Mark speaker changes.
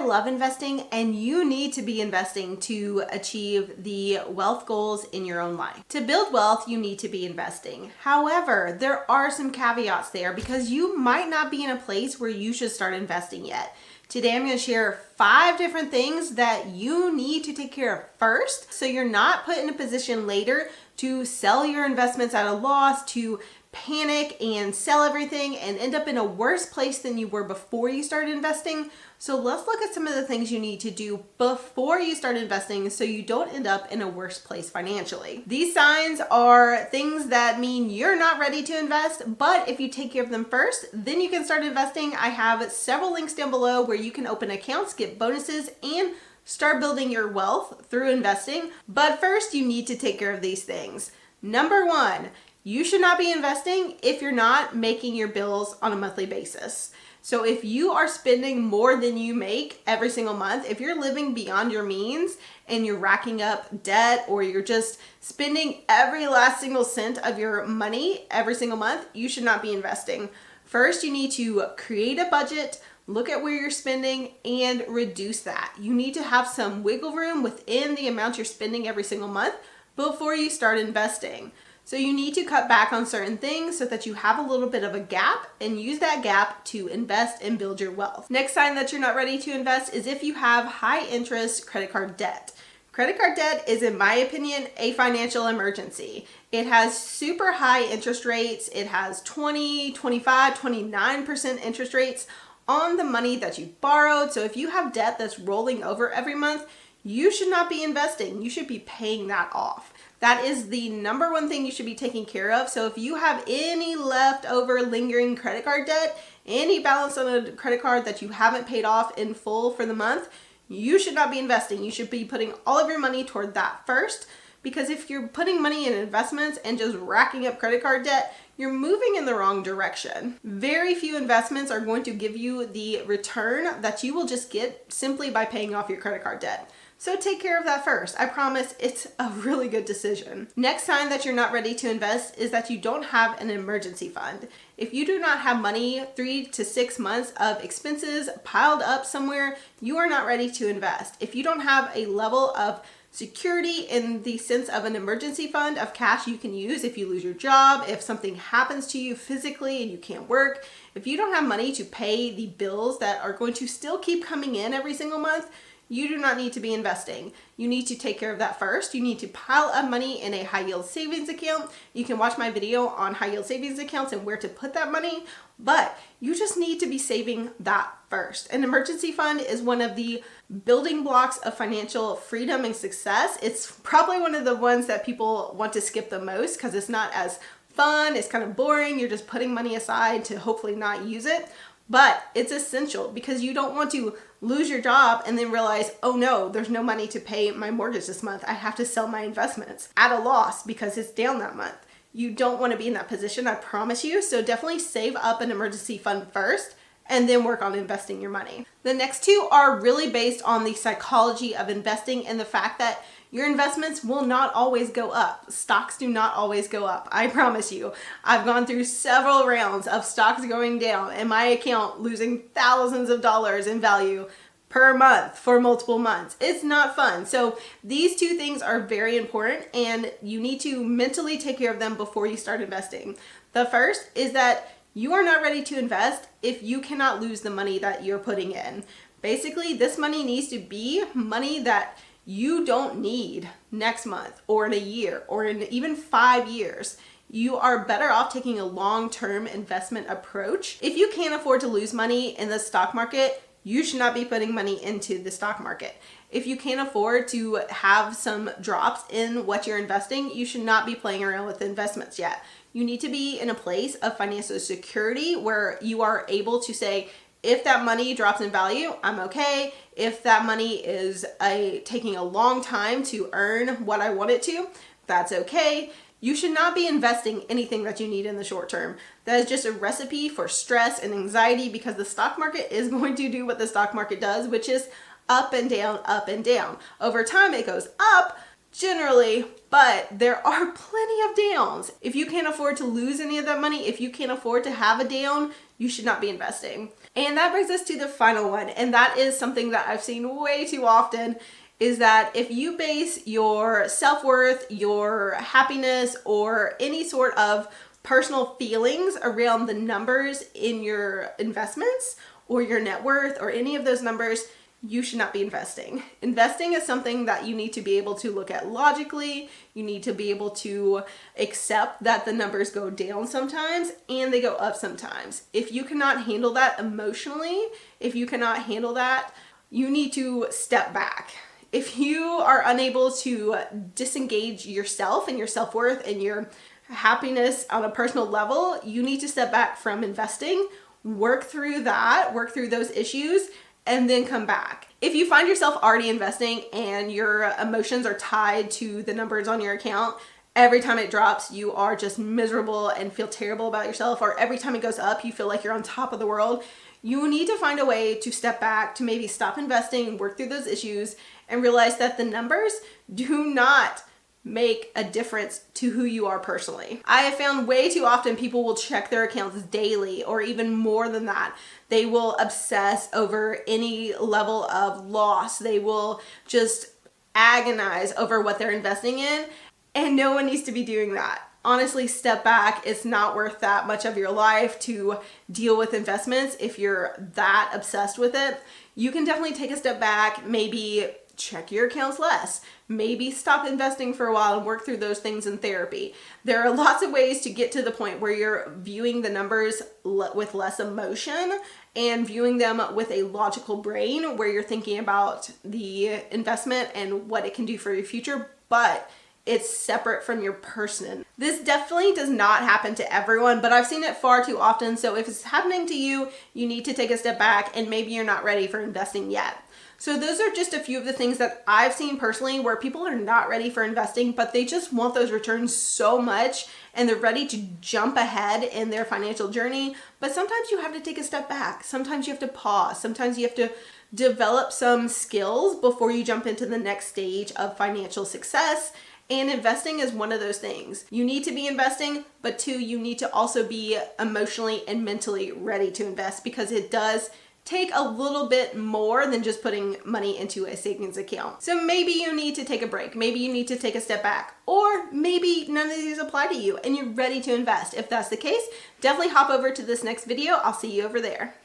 Speaker 1: love investing, and you need to be investing to achieve the wealth goals in your own life. To build wealth, you need to be investing. However, there are some caveats there because you might not be in a place where you should start investing yet. Today, I'm going to share 5 different things that you need to take care of first so you're not put in a position later to sell your investments at a loss, to panic and sell everything and end up in a worse place than you were before you started investing. So let's look at some of the things you need to do before you start investing so you don't end up in a worse place financially. These signs are things that mean you're not ready to invest, but if you take care of them first, then you can start investing. I have several links down below where you can open accounts, get bonuses, and start building your wealth through investing. But first, you need to take care of these things. Number 1, you should not be investing if you're not making your bills on a monthly basis. So if you are spending more than you make every single month, if you're living beyond your means and you're racking up debt, or you're just spending every last single cent of your money every single month, you should not be investing. First, you need to create a budget, look at where you're spending, and reduce that. You need to have some wiggle room within the amount you're spending every single month before you start investing. So you need to cut back on certain things so that you have a little bit of a gap and use that gap to invest and build your wealth. Next sign that you're not ready to invest is if you have high interest credit card debt. Credit card debt is, in my opinion, a financial emergency. It has super high interest rates. It has 20, 25, 29% interest rates on the money that you borrowed. So if you have debt that's rolling over every month, you should not be investing. You should be paying that off. That is the number one thing you should be taking care of. So if you have any leftover lingering credit card debt, any balance on a credit card that you haven't paid off in full for the month, you should not be investing. You should be putting all of your money toward that first, because if you're putting money in investments and just racking up credit card debt, you're moving in the wrong direction. Very few investments are going to give you the return that you will just get simply by paying off your credit card debt. So take care of that first. I promise it's a really good decision. Next sign that you're not ready to invest is that you don't have an emergency fund. If you do not have money 3 to 6 months of expenses piled up somewhere, you are not ready to invest. If you don't have a level of security in the sense of an emergency fund of cash you can use if you lose your job, if something happens to you physically and you can't work, if you don't have money to pay the bills that are going to still keep coming in every single month, you do not need to be investing. You need to take care of that first. You need to pile up money in a high yield savings account. You can watch my video on high yield savings accounts and where to put that money, but you just need to be saving that first. An emergency fund is one of the building blocks of financial freedom and success. It's probably one of the ones that people want to skip the most because it's not as fun. It's kind of boring. You're just putting money aside to hopefully not use it. But it's essential because you don't want to lose your job and then realize, oh no, there's no money to pay my mortgage this month. I have to sell my investments at a loss because it's down that month. You don't want to be in that position, I promise you. So definitely save up an emergency fund first and then work on investing your money. The next 2 are really based on the psychology of investing and the fact that your investments will not always go up. Stocks do not always go up. I promise you. I've gone through several rounds of stocks going down and my account losing thousands of dollars in value per month for multiple months. It's not fun. So these 2 things are very important and you need to mentally take care of them before you start investing. The first is that you are not ready to invest if you cannot lose the money that you're putting in. Basically, this money needs to be money that you don't need next month or in a year or in even 5 years. You are better off taking a long-term investment approach. If you can't afford to lose money in the stock market, you should not be putting money into the stock market. If you can't afford to have some drops in what you're investing, you should not be playing around with investments yet. You need to be in a place of financial security where you are able to say, if that money drops in value, I'm okay. If that money is taking a long time to earn what I want it to, that's okay. You should not be investing anything that you need in the short term. That is just a recipe for stress and anxiety because the stock market is going to do what the stock market does, which is up and down, up and down. Over time, it goes up generally, but there are plenty of downs. If you can't afford to lose any of that money, if you can't afford to have a down, you should not be investing. And that brings us to the final one, and that is something that I've seen way too often, is that if you base your self-worth, your happiness, or any sort of personal feelings around the numbers in your investments or your net worth or any of those numbers, you should not be investing. Investing is something that you need to be able to look at logically. You need to be able to accept that the numbers go down sometimes and they go up sometimes. If you cannot handle that emotionally, if you cannot handle that, you need to step back. If you are unable to disengage yourself and your self-worth and your happiness on a personal level, you need to step back from investing, work through that, work through those issues, and then come back. If you find yourself already investing and your emotions are tied to the numbers on your account, every time it drops, you are just miserable and feel terrible about yourself, or every time it goes up, you feel like you're on top of the world, you need to find a way to step back, to maybe stop investing, work through those issues, and realize that the numbers do not make a difference to who you are personally. I have found way too often people will check their accounts daily or even more than that. They will obsess over any level of loss. They will just agonize over what they're investing in, and no one needs to be doing that. Honestly, step back. It's not worth that much of your life to deal with investments if you're that obsessed with it. You can definitely take a step back, maybe check your accounts less, maybe stop investing for a while and work through those things in therapy. There are lots of ways to get to the point where you're viewing the numbers with less emotion and viewing them with a logical brain, where you're thinking about the investment and what it can do for your future, but it's separate from your person. This definitely does not happen to everyone, but I've seen it far too often. So if it's happening to you, you need to take a step back, and maybe you're not ready for investing yet. So those are just a few of the things that I've seen personally where people are not ready for investing, but they just want those returns so much and they're ready to jump ahead in their financial journey. But sometimes you have to take a step back. Sometimes you have to pause. Sometimes you have to develop some skills before you jump into the next stage of financial success. And investing is one of those things. You need to be investing, but two, you need to also be emotionally and mentally ready to invest, because it does take a little bit more than just putting money into a savings account. So maybe you need to take a break. Maybe you need to take a step back, or maybe none of these apply to you and you're ready to invest. If that's the case, definitely hop over to this next video. I'll see you over there.